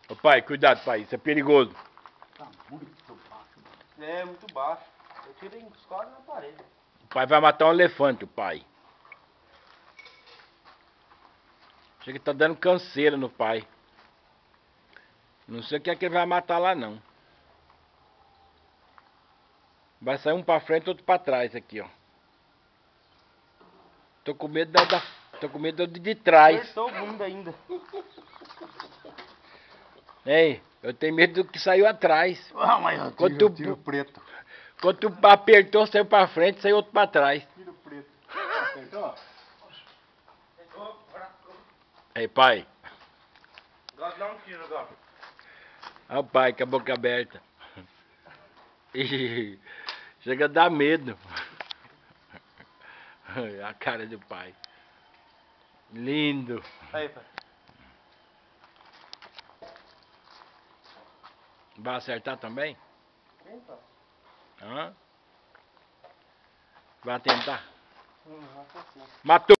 Ô pai, cuidado, pai, isso é perigoso. Tá muito baixo. É, muito baixo. Eu tirei quase na parede. O pai vai matar um elefante, o pai. Chega que tá dando canseira no pai. Não sei o que é que ele vai matar lá, não. Vai sair um pra frente e outro pra trás aqui, ó. Tô com medo tô com medo de trás. Acertou o bunda ainda. Ei, eu tenho medo do que saiu atrás. Ah, mas eu Quando tiro, tu- tiro preto. Quando tu apertou, saiu pra frente, saiu outro pra trás. Tiro preto. Acertou? Ei, pai. Agora dá um tiro agora. Olha o pai com a boca aberta. Ih, chega a dar medo. A cara do pai. Lindo. Aí, pai. Vai acertar também? Então. Hã? Vai tentar? Não, não, não. Matou.